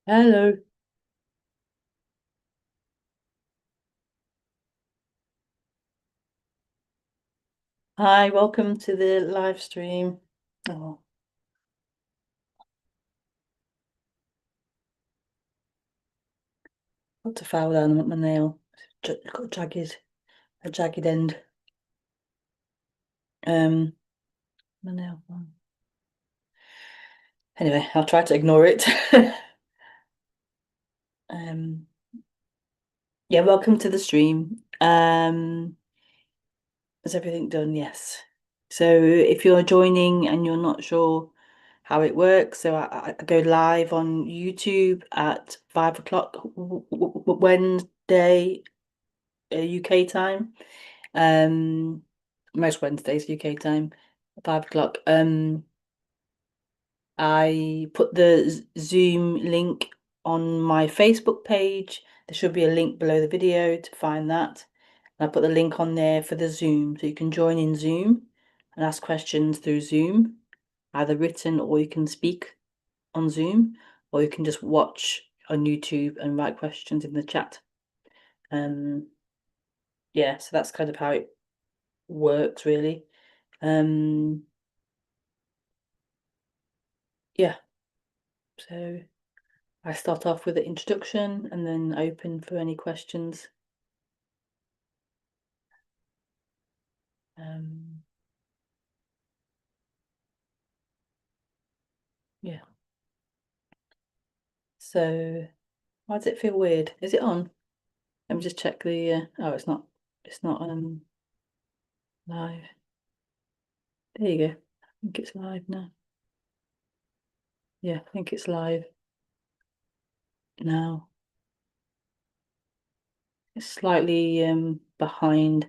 Hello. Hi, welcome to the live stream. Oh, got to file down my nail. Got a jagged end. Um, my nail. Anyway, I'll try to ignore it. Um, yeah, welcome to the stream. Is everything done? Yes. So if you're joining and you're not sure how it works, so I go live on YouTube at 5 o'clock Wednesday, UK time. Most Wednesdays UK time, 5 o'clock. I put the Zoom link on my Facebook page. There should be a link below the video to find that. And I put the link on there for the Zoom, so you can join in Zoom and ask questions through Zoom, either written or you can speak on Zoom, or you can just watch on YouTube and write questions in the chat. Yeah, so that's kind of how it works, really. Um, yeah, so I start off with the introduction and then open for any questions. Um, yeah. So why does it feel weird? Is it on? Let me just check the oh, it's not. It's not live. There you go. I think it's live now. Yeah, I think it's live now. It's slightly behind,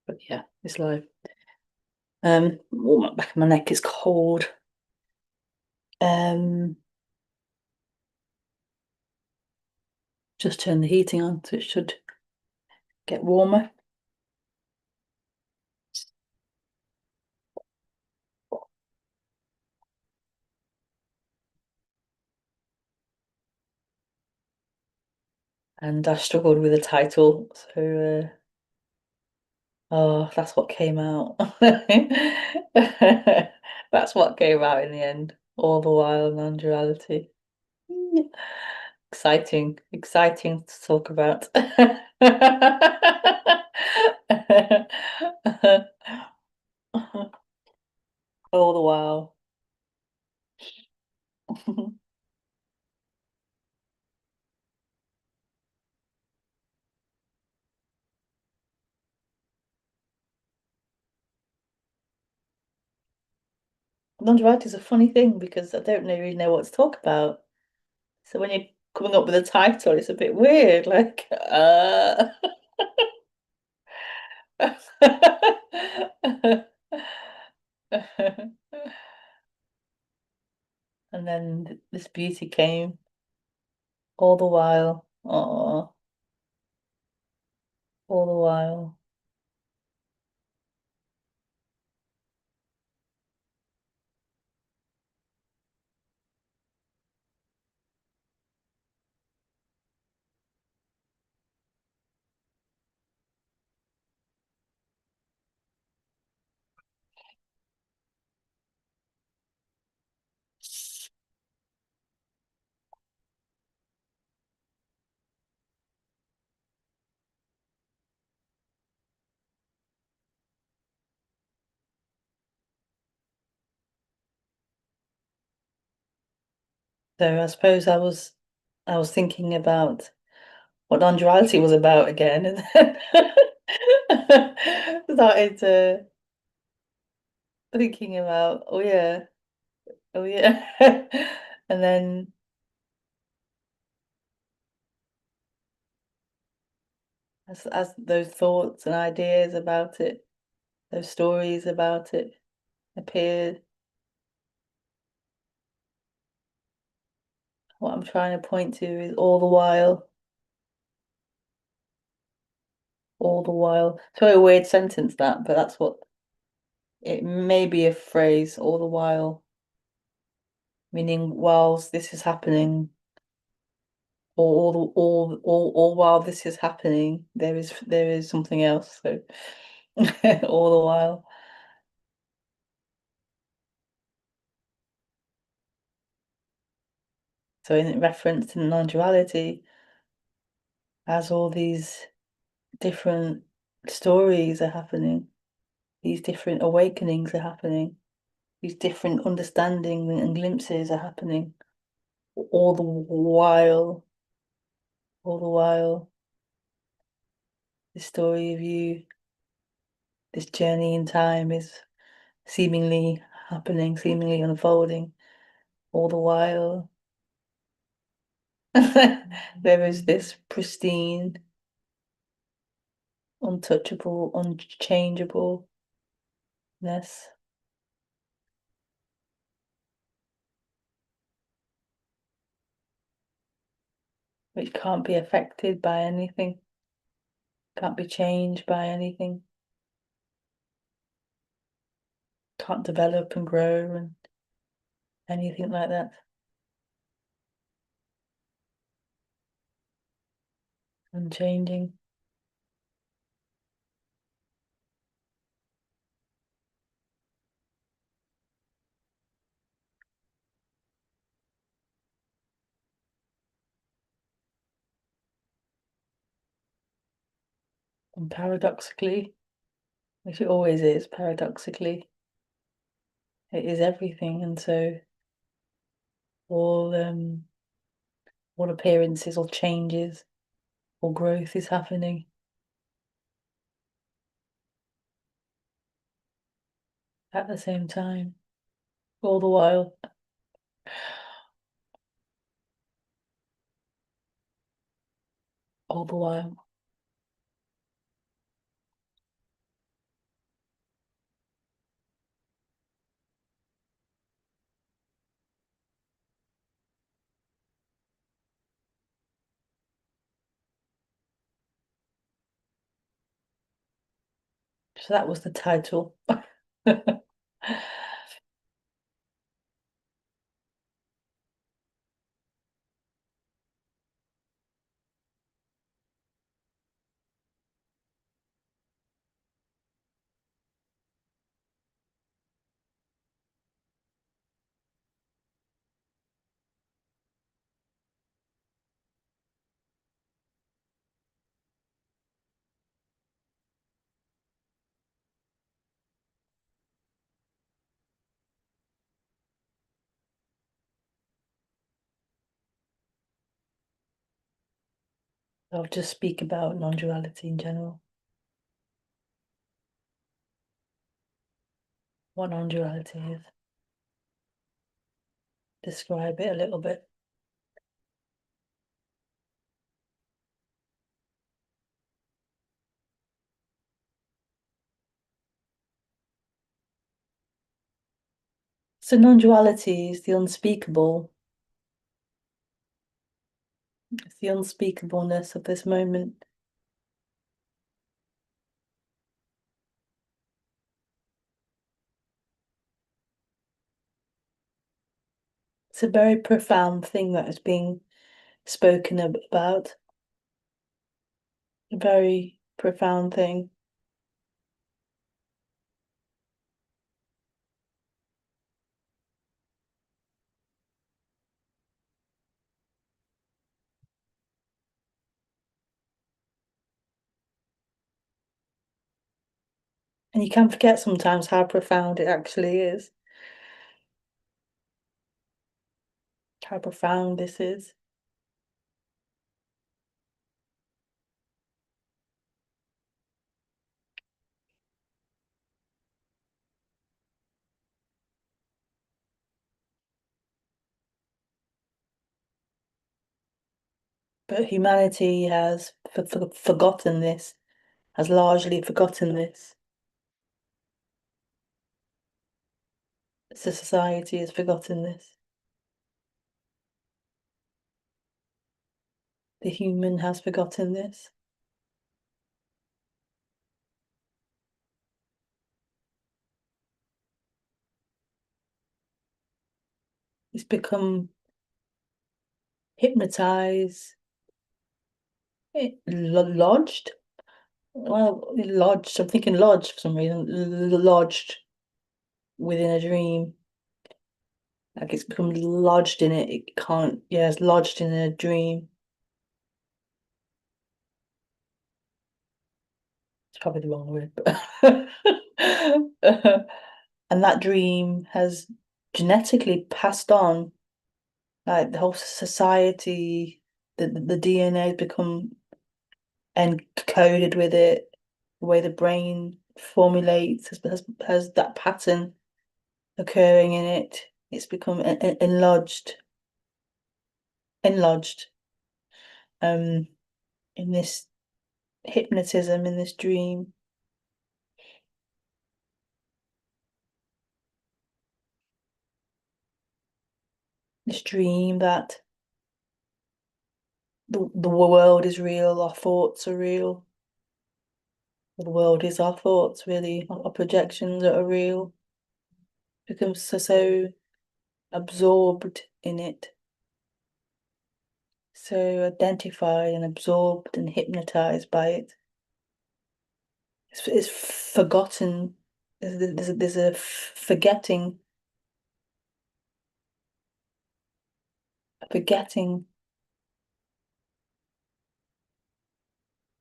but yeah, it's live. Oh, my back of my neck is cold. Um, just turn the heating on, so it should get warmer. And I struggled with the title, so oh, that's what came out. That's what came out in the end. All the while, non-duality. Exciting, exciting to talk about. All the while. Non-duality is a funny thing because I don't really know what to talk about. So when you're coming up with a title, it's a bit weird, like and then this beauty came all the while. Oh, all the while. So I suppose I was thinking about what non-duality was about again, and then started thinking about oh yeah, and then as those thoughts and ideas about it, those stories about it appeared, what I'm trying to point to is all the while. It's a very weird sentence that, but that's what. It may be a phrase all the while, meaning whilst this is happening, or all while this is happening, there is something else. So all the while. So in reference to non-duality, as all these different stories are happening, these different awakenings are happening, these different understanding and glimpses are happening, all the while, all the while, this story of you, this journey in time is seemingly happening, seemingly unfolding, all the while. There is this pristine, untouchable, unchangeableness, which can't be affected by anything, can't be changed by anything, can't develop and grow and anything like that. Unchanging. And paradoxically, which it always is, paradoxically, it is everything. And so all all appearances or changes or growth is happening at the same time, all the while. All the while. So that was the title. I'll just speak about non-duality in general. What non-duality is. Describe it a little bit. So non-duality is the unspeakable. It's the unspeakableness of this moment. It's a very profound thing that is being spoken about. A very profound thing. And you can forget sometimes how profound it actually is. How profound this is. But humanity has forgotten this, has largely forgotten this. Society has forgotten this. The human has forgotten this. It's become hypnotized, lodged. Well, lodged. I'm thinking lodged for some reason. Lodged within a dream. Like it's become lodged in it. It can't. Yeah, it's lodged in a dream. It's probably the wrong word, but and that dream has genetically passed on. Like the whole society, the DNA has become encoded with it. The way the brain formulates has that pattern occurring in it. It's become enlarged um in this hypnotism, in this dream. This dream that the world is real, our thoughts are real. The world is our thoughts, really, our projections that are real. Become so absorbed in it, so identified and absorbed and hypnotized by it. It's forgotten. There's a forgetting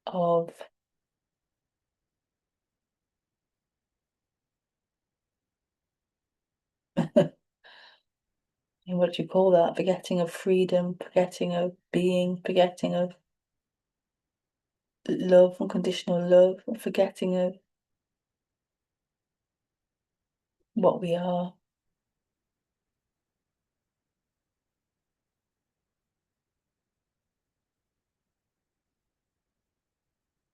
of what do you call that? Forgetting of freedom, forgetting of being, forgetting of love, unconditional love, forgetting of what we are.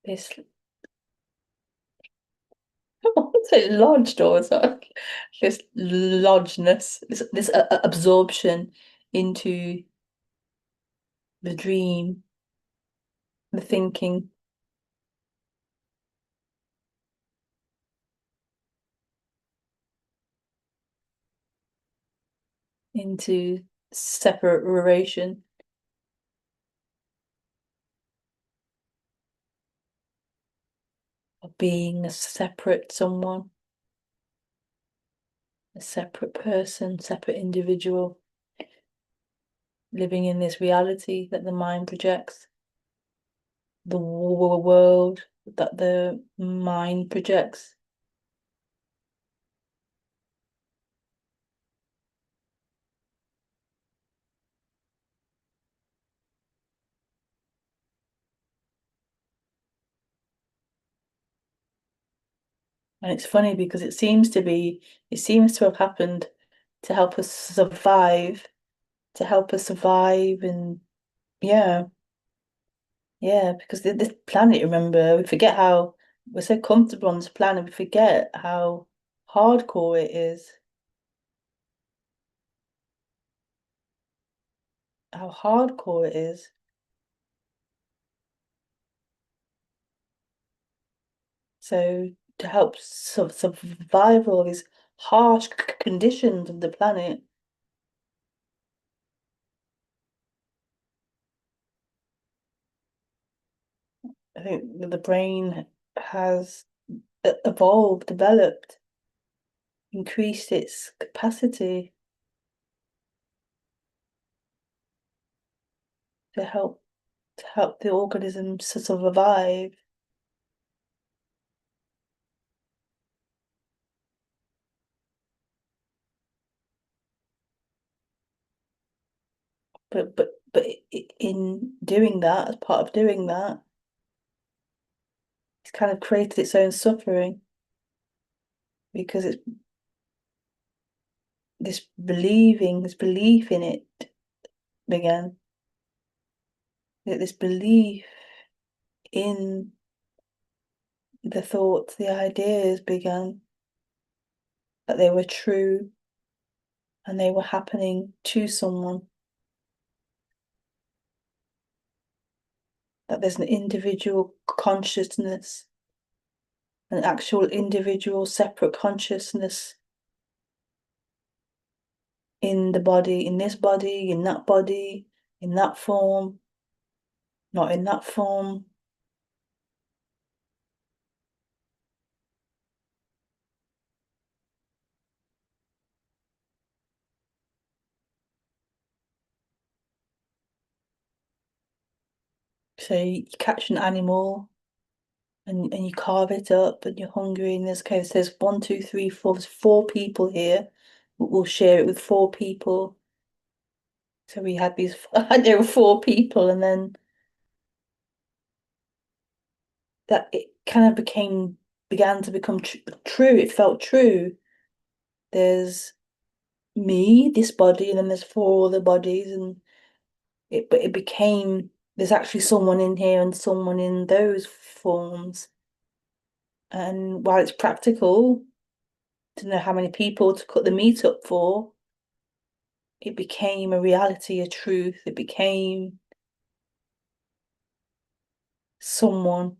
This, I want to say lodged or something. This lodgedness, this absorption into the dream, the thinking, into separation, of being a separate someone, a separate person, separate individual, living in this reality that the mind projects, the world that the mind projects. And it's funny because it seems to have happened to help us survive, and yeah, yeah, because this planet, remember, we forget how we're so comfortable on this planet, we forget how hardcore it is, how hardcore it is. So to help survive all these harsh conditions of the planet, I think that the brain has evolved, developed, increased its capacity to help the organism to survive. But in doing that, as part of doing that, it's kind of created its own suffering because it's this belief in it began. This belief in the thoughts, the ideas began that they were true and they were happening to someone, that there's an individual consciousness, an actual individual separate consciousness in the body, in this body, in that form, not in that form. So you catch an animal and you carve it up and you're hungry and there's okay, it says one, two, three, four. There's four people here. We'll share it with four people. So we had these, there were four people, and then that it kind of began to become tr true. It felt true. There's me, this body, and then there's four other bodies, and but it became there's actually someone in here and someone in those forms. And while it's practical to know how many people to cut the meat up for, it became a reality, a truth. It became someone.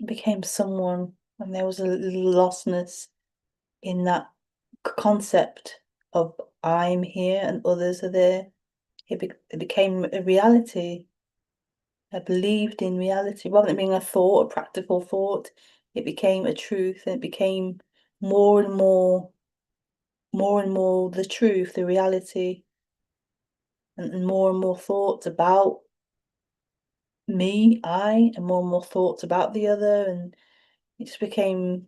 It became someone, and there was a lostness in that concept of I'm here and others are there. It became a reality. I believed in reality rather than being a thought, a practical thought. It became a truth, and it became more and more, more and more the truth, the reality, and more thoughts about me, and more thoughts about the other, and it just became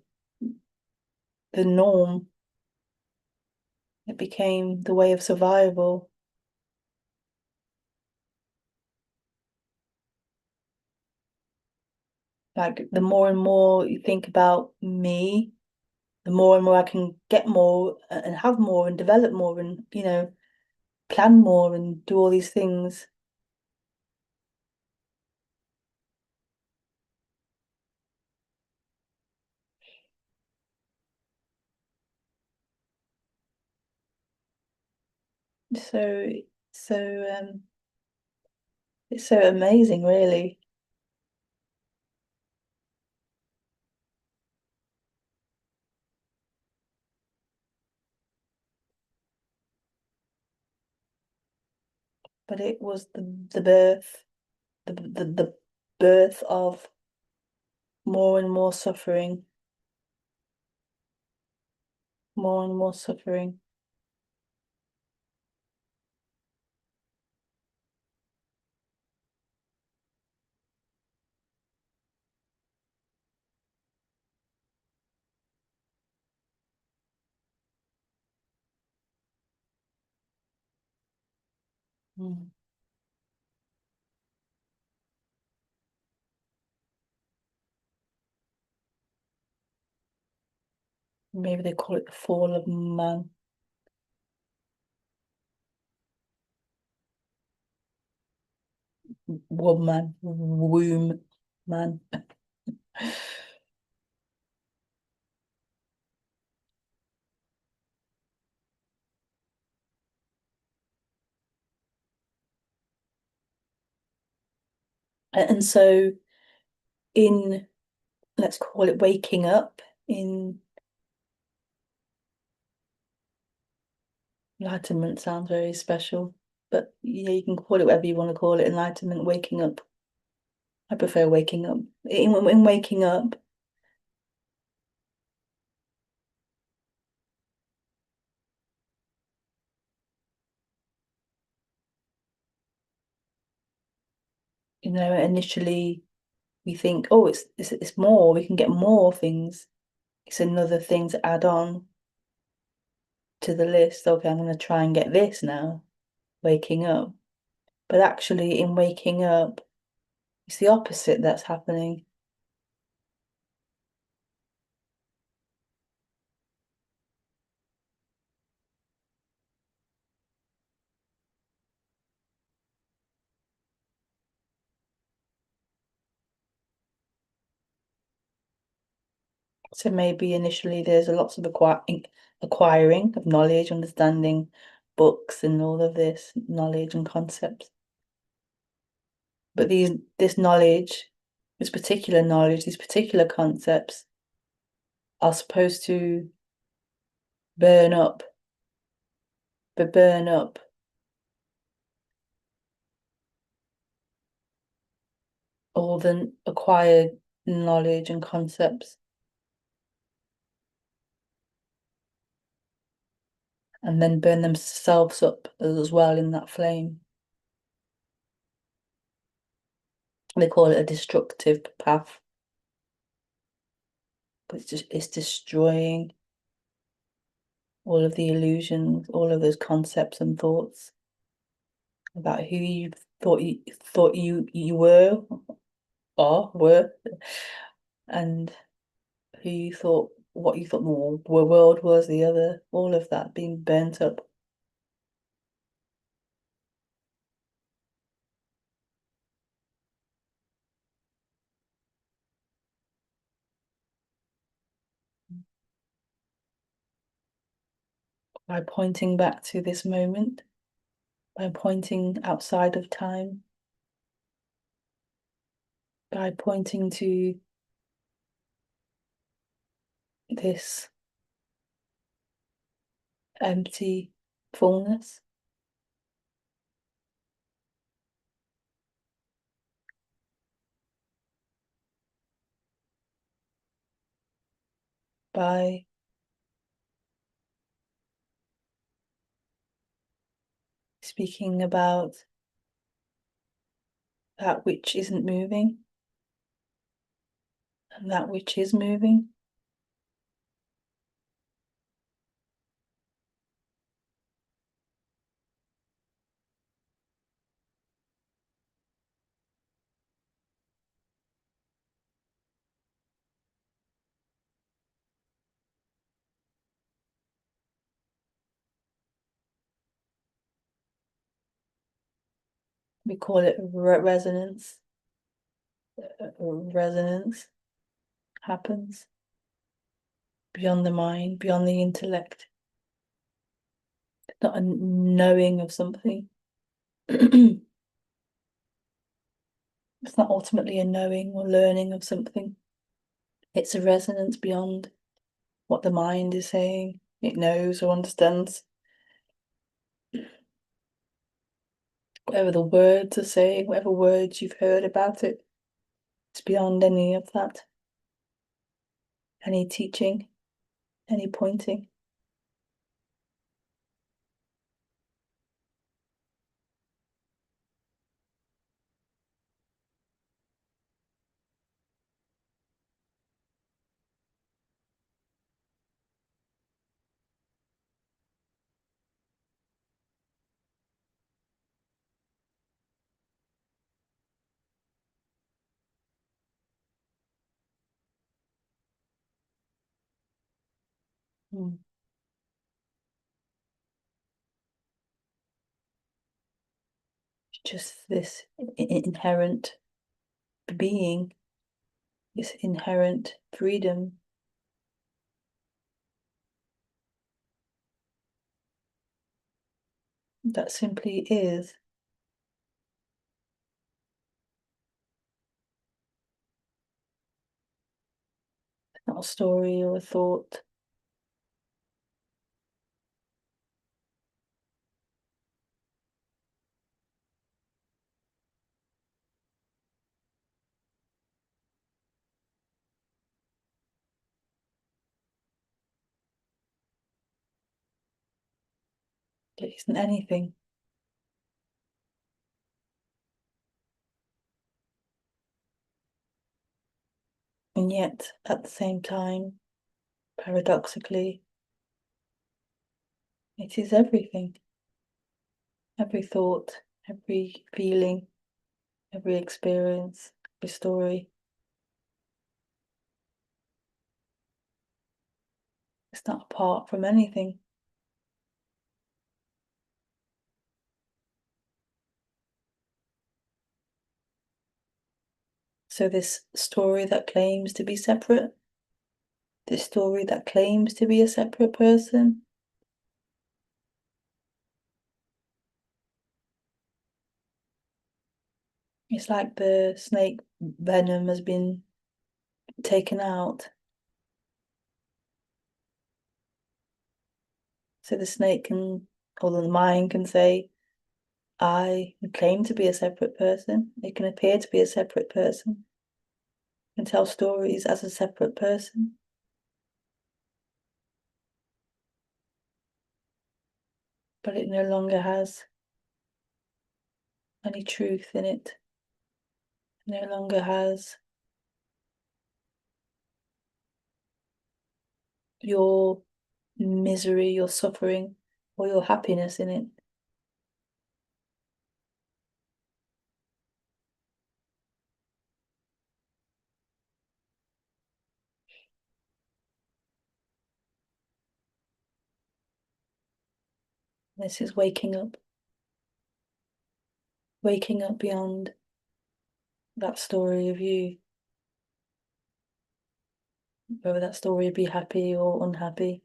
the norm. It became the way of survival. Like the more and more you think about me, the more and more I can get more and have more and develop more and, plan more and do all these things. So, so it's so amazing, really. But it was the birth, the birth of more and more suffering, more and more suffering. Mm. Maybe they call it the fall of man, woman, womb, man. And so in, let's call it waking up, in enlightenment sounds very special, but yeah, you can call it whatever you want to call it, enlightenment, waking up. I prefer waking up. In waking up, initially we think, oh, it's more, we can get more things. It's another thing to add on to the list. Okay, I'm going to try and get this now, waking up. But actually, in waking up, it's the opposite that's happening. So maybe initially there's a lots of acquiring of knowledge, understanding books and all of this knowledge and concepts. But this knowledge this particular knowledge, these particular concepts are supposed to burn up, but burn up all the acquired knowledge and concepts, and then burn themselves up as well in that flame. They call it a destructive path, but it's destroying all of the illusions, all of those concepts and thoughts about who you thought you were or were, and who you thought, what you thought more the world was, the other, all of that being burnt up. By pointing back to this moment, by pointing outside of time, by pointing to this empty fullness, by speaking about that which isn't moving and that which is moving. We call it resonance. Resonance happens beyond the mind, beyond the intellect. It's not a knowing of something. It's not ultimately a knowing or learning of something. It's a resonance beyond what the mind is saying. It knows or understands. Whatever the words are saying, whatever words you've heard about it, it's beyond any of that. Any teaching, any pointing. Mm. Just this inherent being, this inherent freedom. That simply is. Not a story or a thought. It isn't anything. And yet, at the same time, paradoxically, it is everything. Every thought, every feeling, every experience, every story. It's not apart from anything. So this story that claims to be separate, this story that claims to be a separate person, It's like the snake venom has been taken out. So the snake can, or the mind can say, I claim to be a separate person. It can appear to be a separate person. It can tell stories as a separate person. But it no longer has any truth in it. It no longer has your misery, your suffering, or your happiness in it. This is waking up beyond that story of you, whether that story be happy or unhappy.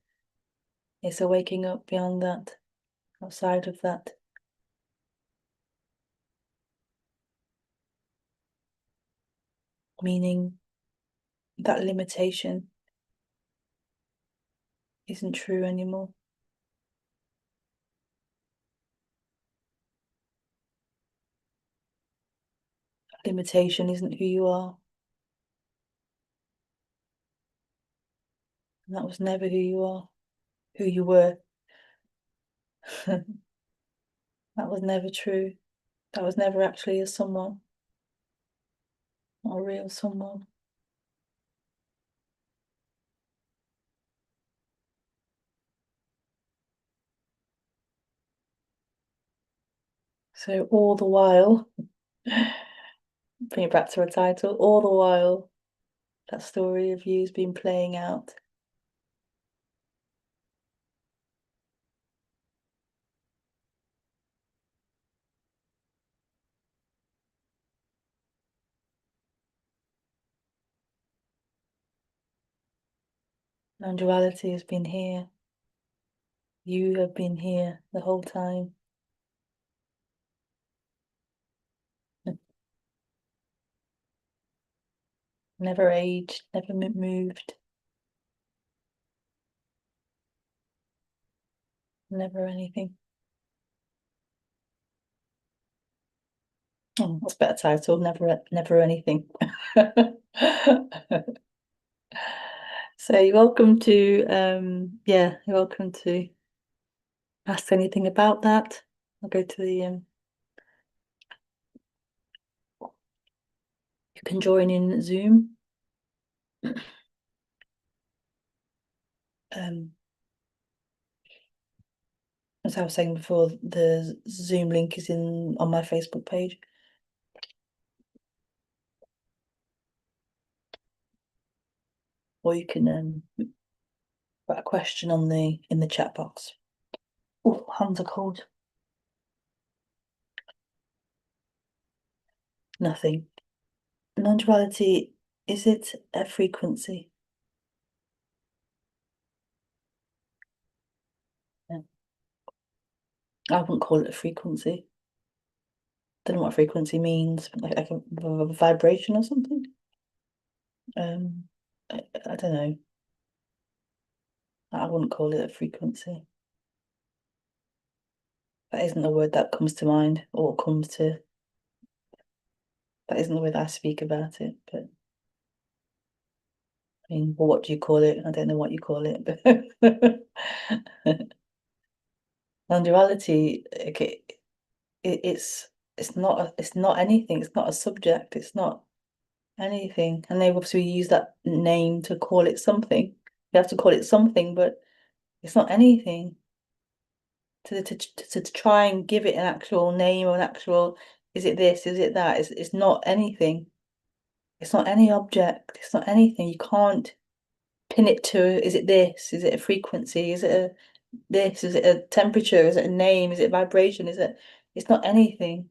It's a waking up beyond that, outside of that. Meaning that limitation isn't true anymore. Limitation isn't who you are. And that was never who you are, who you were. That was never true. That was never actually a someone, not a real someone. So all the while, bring it back to a title, all the while that story of you's been playing out. Non-duality has been here. You have been here the whole time. Never aged, never moved, never anything. Oh, that's a better title. Never anything. So you're welcome to, yeah, you're welcome to ask anything about that. I'll go to the, you can join in Zoom. As I was saying before, the Zoom link is on my Facebook page. Or you can put a question in the chat box. Oh, hands are cold. Nothing. Non-duality, is it a frequency? Yeah. I wouldn't call it a frequency. Don't know what frequency means, like a vibration or something. Um, I don't know. I wouldn't call it a frequency. That isn't the word that comes to mind or that isn't the way that I speak about it. But I mean, well, what do you call it? I don't know what you call it, but non-duality, okay, it's not anything. It's not a subject. It's not anything. And they obviously use that name to call it something. You have to call it something, but it's not anything. To try and give it an actual name or an actual, is it this, is it that? It's not anything. It's not any object. It's not anything. You can't pin it to, is it this? Is it a frequency? Is it a this? Is it a temperature? Is it a name? Is it vibration? It's not anything.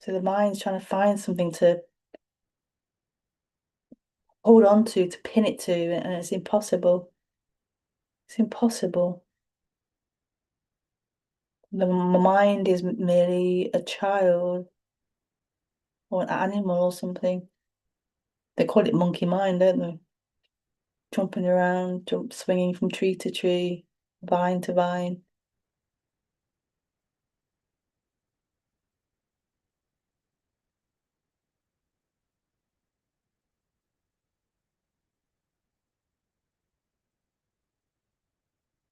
So the mind's trying to find something to hold on to pin it to, and it's impossible. It's impossible. The mind is merely a child or an animal or something. They call it monkey mind, don't they? Jumping around, swinging from tree to tree, vine to vine.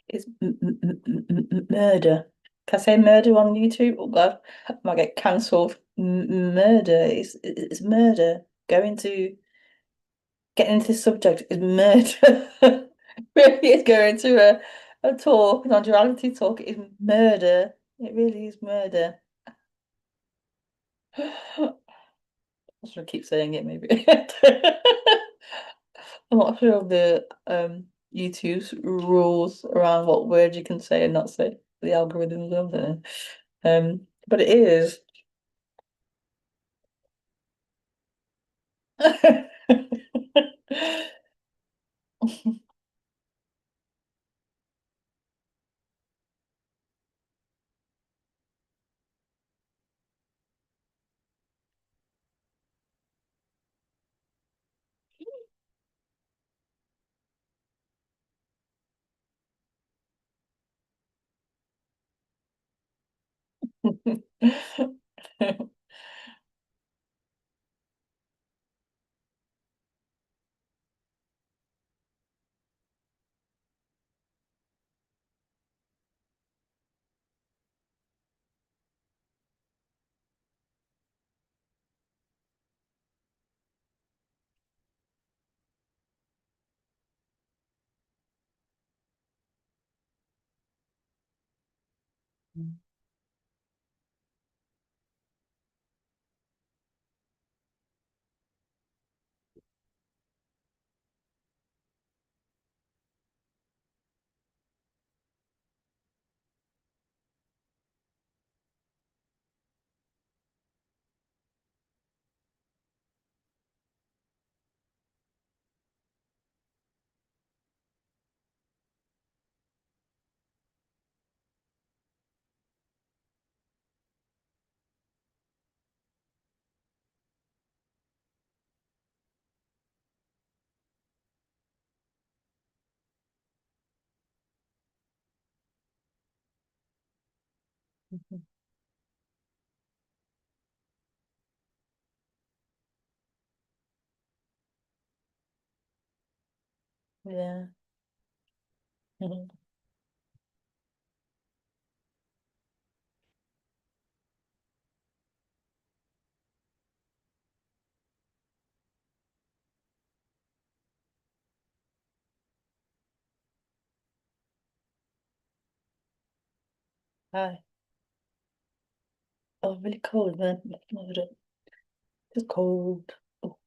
It's murder. Can I say murder on YouTube? Oh God, I might get cancelled. Murder. It's murder. Getting into this subject is murder. Really is going to a talk, non-duality talk. It is murder. It really is murder. I'm just gonna keep saying it, maybe. I'm not sure of the YouTube's rules around what words you can say and not say. The algorithms of it. But it is. Yeah. Hi. Oh, really cold, man. Just cold. Oh,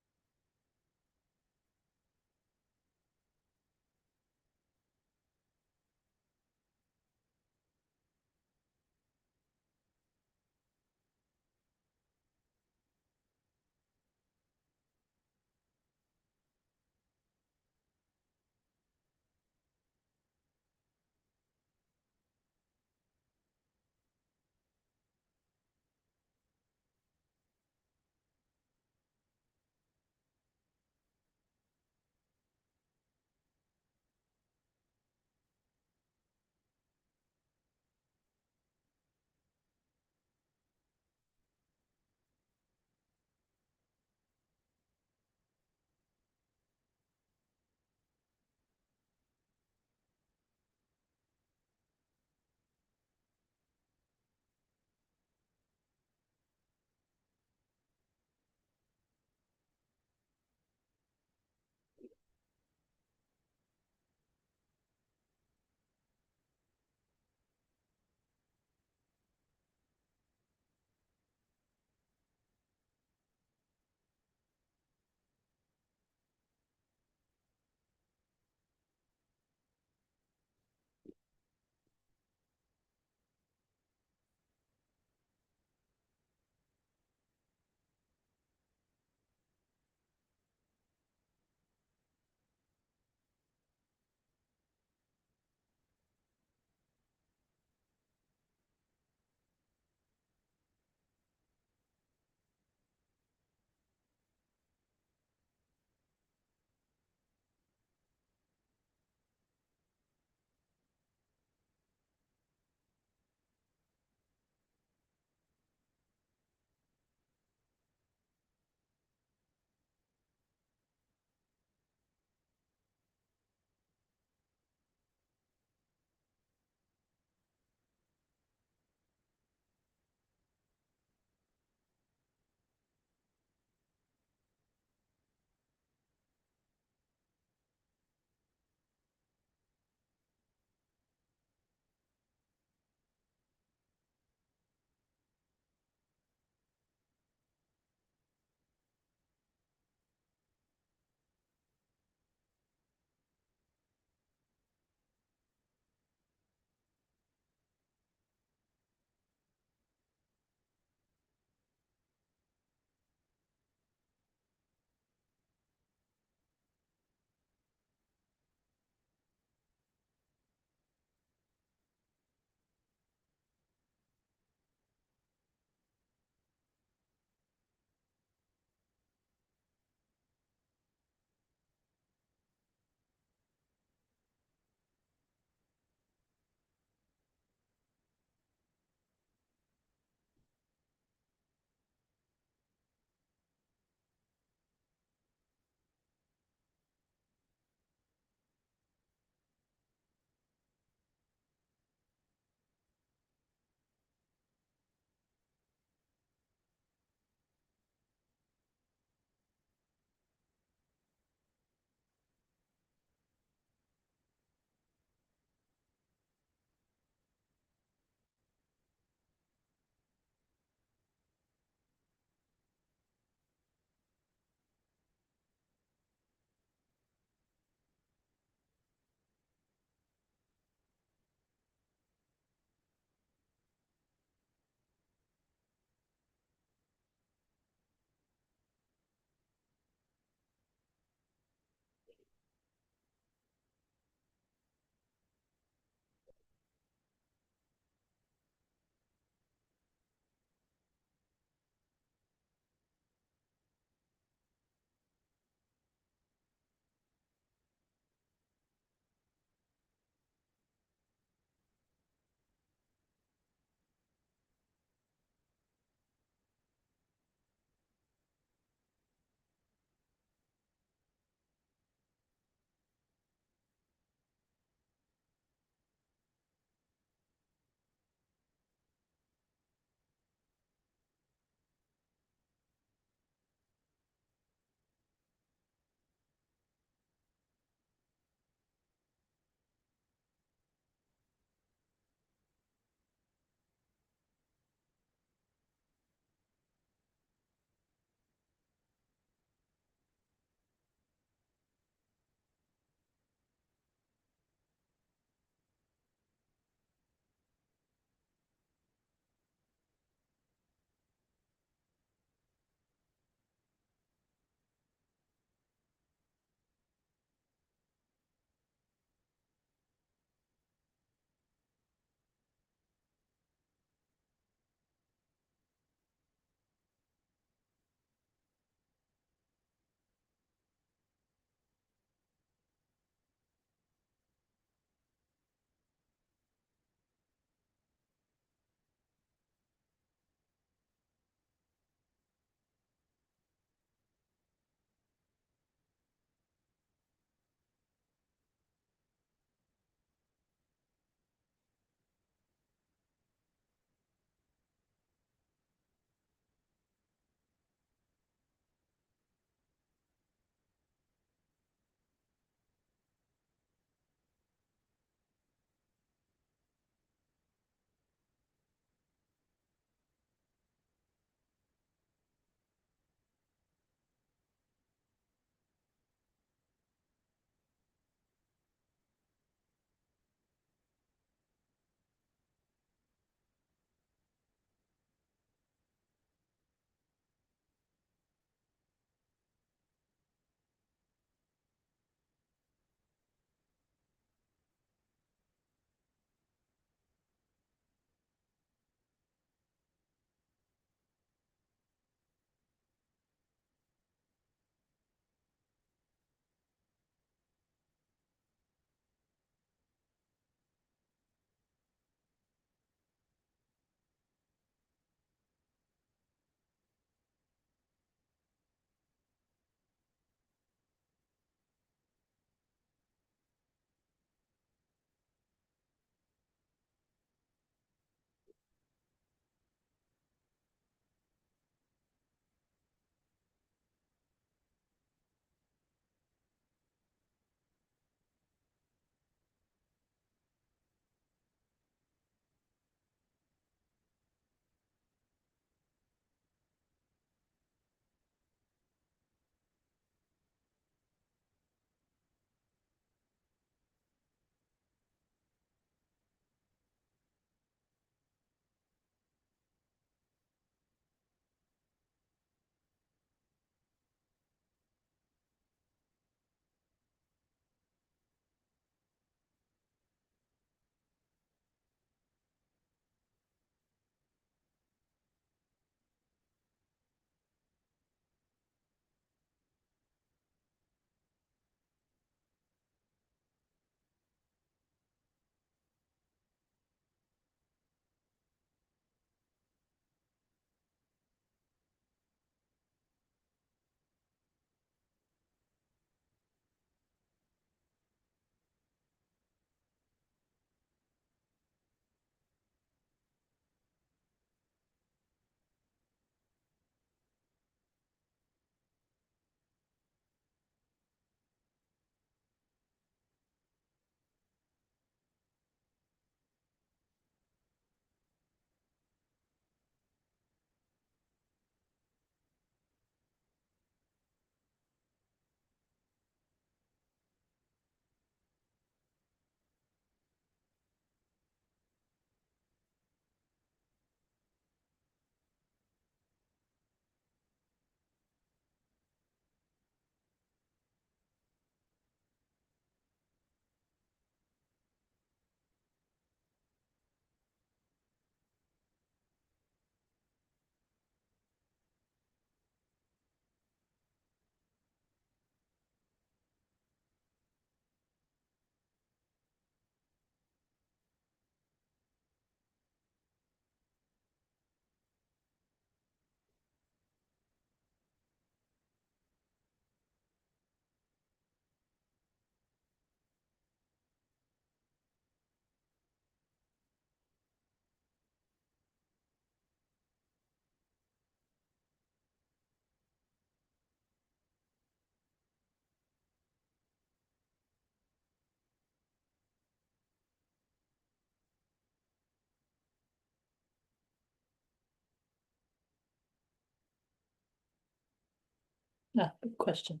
Good question.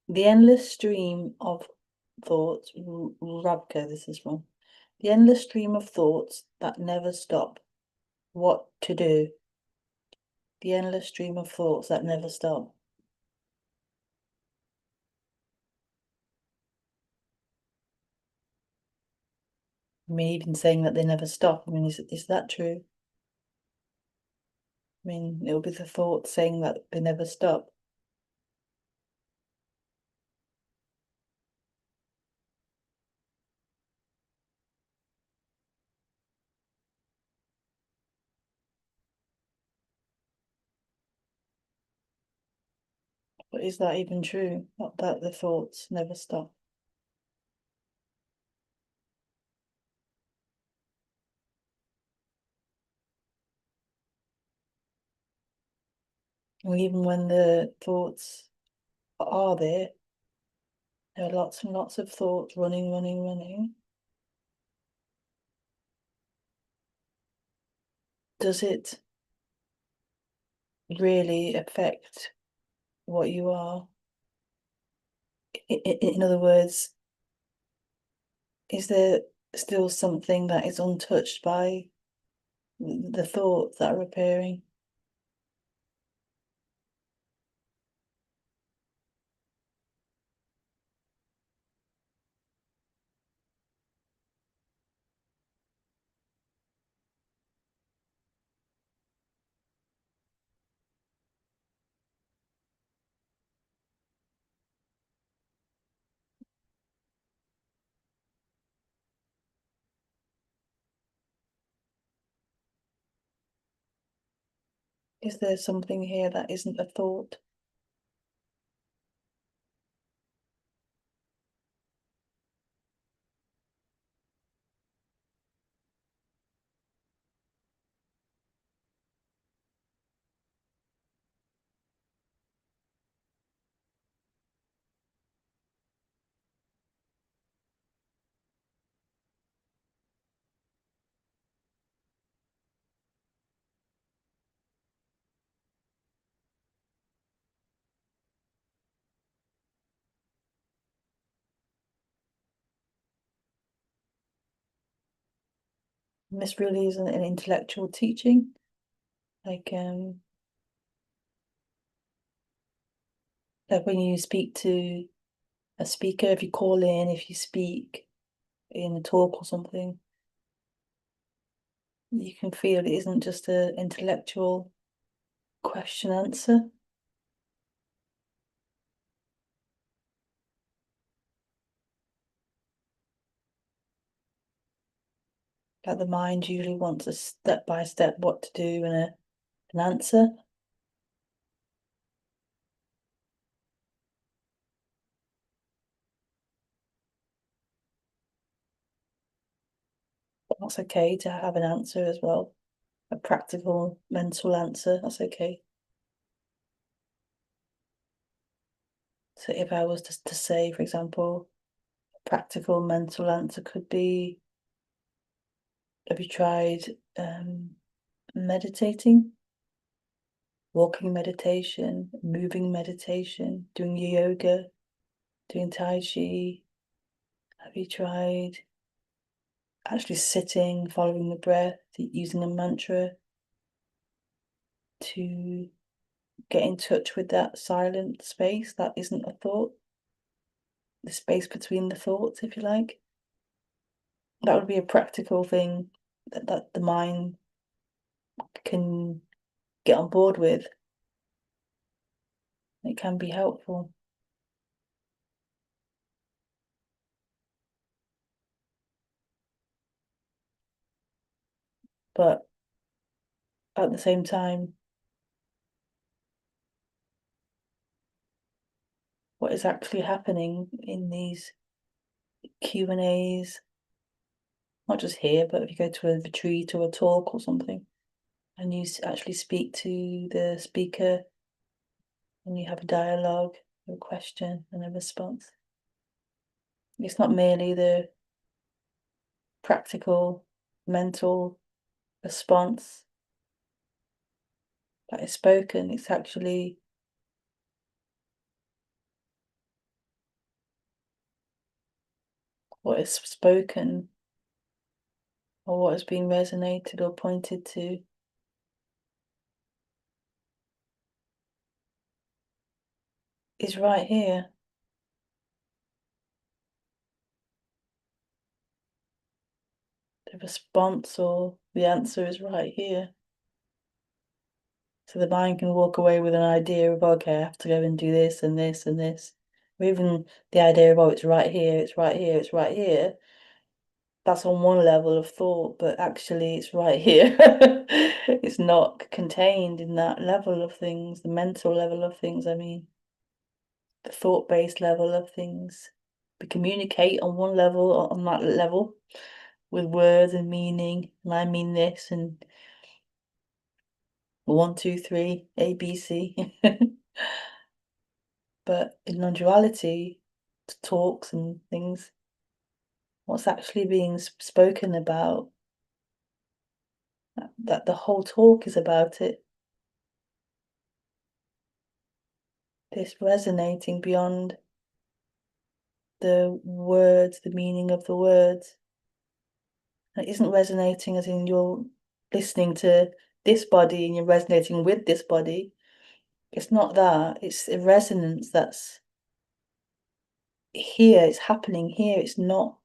The endless stream of thoughts, Rabka, this is from. The endless stream of thoughts that never stop. What to do? The endless stream of thoughts that never stop. I mean, even saying that they never stop, I mean, is that true? I mean, it'll be the thought saying that they never stop. But is that even true? Not that the thoughts never stop. And even when the thoughts are there are lots and lots of thoughts running. Does it really affect what you are? In other words, is there still something that is untouched by the thoughts that are appearing? Is there something here that isn't a thought? And this really isn't an intellectual teaching. Like when you speak to a speaker, if you call in, if you speak in a talk or something, you can feel it isn't just an intellectual question answer. Like the mind usually wants a step by step what to do and an answer. That's okay to have an answer as well. A practical mental answer, that's okay. So if I was to say, for example, a practical mental answer could be, have you tried meditating? Walking meditation, moving meditation, doing yoga, doing Tai Chi? Have you tried actually sitting, following the breath, using a mantra to get in touch with that silent space that isn't a thought? The space between the thoughts, if you like. That would be a practical thing that the mind can get on board with. It can be helpful. But at the same time, what is actually happening in these Q&As, not just here, but if you go to a retreat or a talk or something, and you actually speak to the speaker and you have a dialogue, a question and a response. It's not merely the practical mental response that is spoken, it's actually what is spoken or what has been resonated or pointed to is right here. The response or the answer is right here. So the mind can walk away with an idea of, okay, I have to go and do this and this and this. Or even the idea of, oh, it's right here, it's right here, it's right here. That's on one level of thought, but actually it's right here. It's not contained in that level of things, the mental level of things, I mean, the thought-based level of things. We communicate on one level, on that level, with words and meaning, and I mean this, and 1, 2, 3, A, B, C. But in non-duality, talks and things, what's actually being spoken about, that the whole talk is about it. This resonating beyond the words, the meaning of the words. And it isn't resonating as in you're listening to this body and you're resonating with this body. It's not that. It's a resonance that's here. It's happening here. It's not.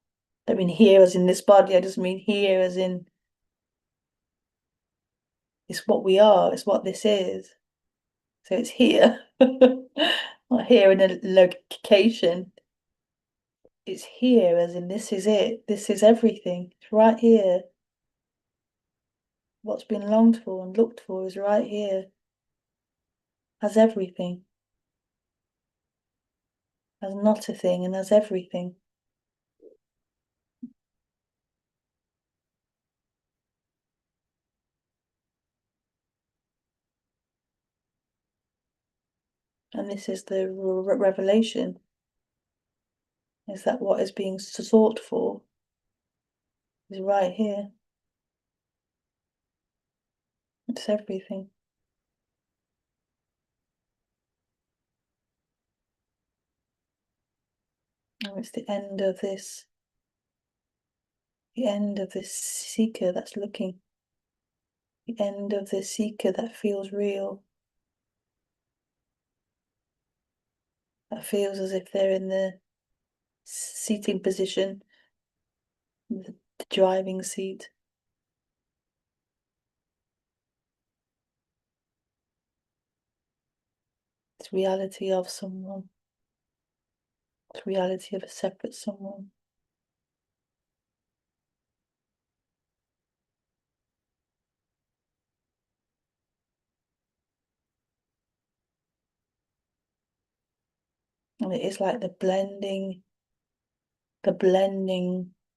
I mean here as in this body. I just mean here as in it's what we are. It's what this is. So it's here. Not here in a location. It's here as in this is it. This is everything. It's right here. What's been longed for and looked for is right here. As everything. As not a thing and as everything. And this is the revelation. Is that what is being sought for is right here. It's everything. And it's the end of this. The end of this seeker that's looking. The end of this seeker that feels real. That feels as if they're in the seating position, the driving seat. It's reality of someone. It's reality of a separate someone. And it is like the blending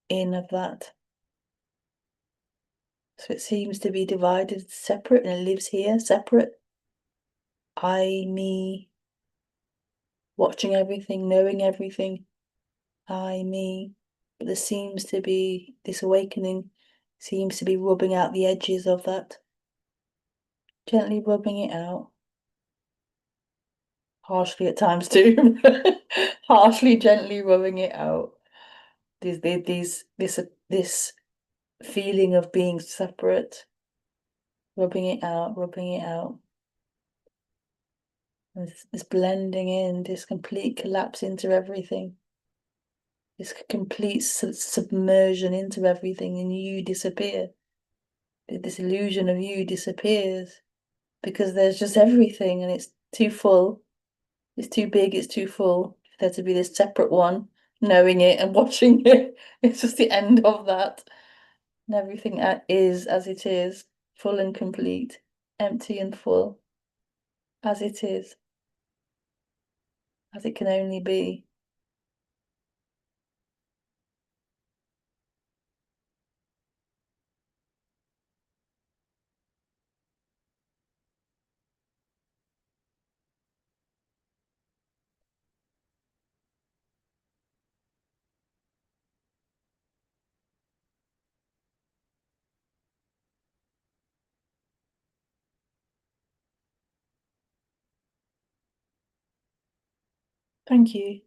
in of that. So it seems to be divided, separate, and it lives here, separate. I, me, watching everything, knowing everything. I, me. But there seems to be this awakening, seems to be rubbing out the edges of that. Gently rubbing it out. Harshly at times too. Harshly, gently rubbing it out. This feeling of being separate. Rubbing it out, rubbing it out. This blending in, this complete collapse into everything. This complete submersion into everything, and you disappear. This illusion of you disappears because there's just everything, and it's too full. It's too big, it's too full. For there to be this separate one, knowing it and watching it, it's just the end of that. And everything is as it is, full and complete, empty and full, as it is, as it can only be. Thank you.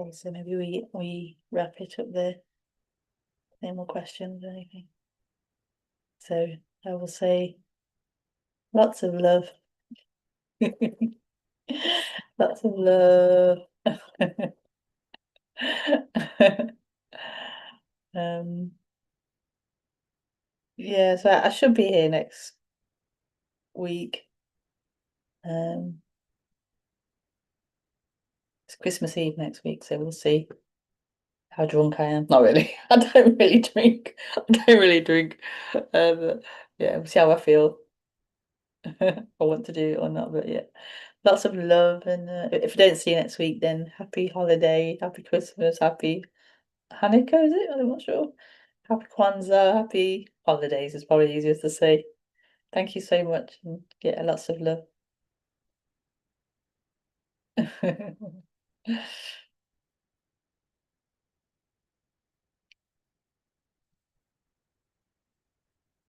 Okay, so maybe we wrap it up there. No more questions or anything. So I will say lots of love. Lots of love. Um, yeah, so I should be here next week. Um, it's Christmas Eve next week, so we'll see how drunk I am. Not really. I don't really drink. I don't really drink. Yeah, we'll see how I feel. I want to do it or not, but yeah. Lots of love, and if I don't see you next week, then happy holiday, happy Christmas, happy Hanukkah, is it? I'm not sure. Happy Kwanzaa, happy holidays is probably easier to say. Thank you so much, and yeah, lots of love.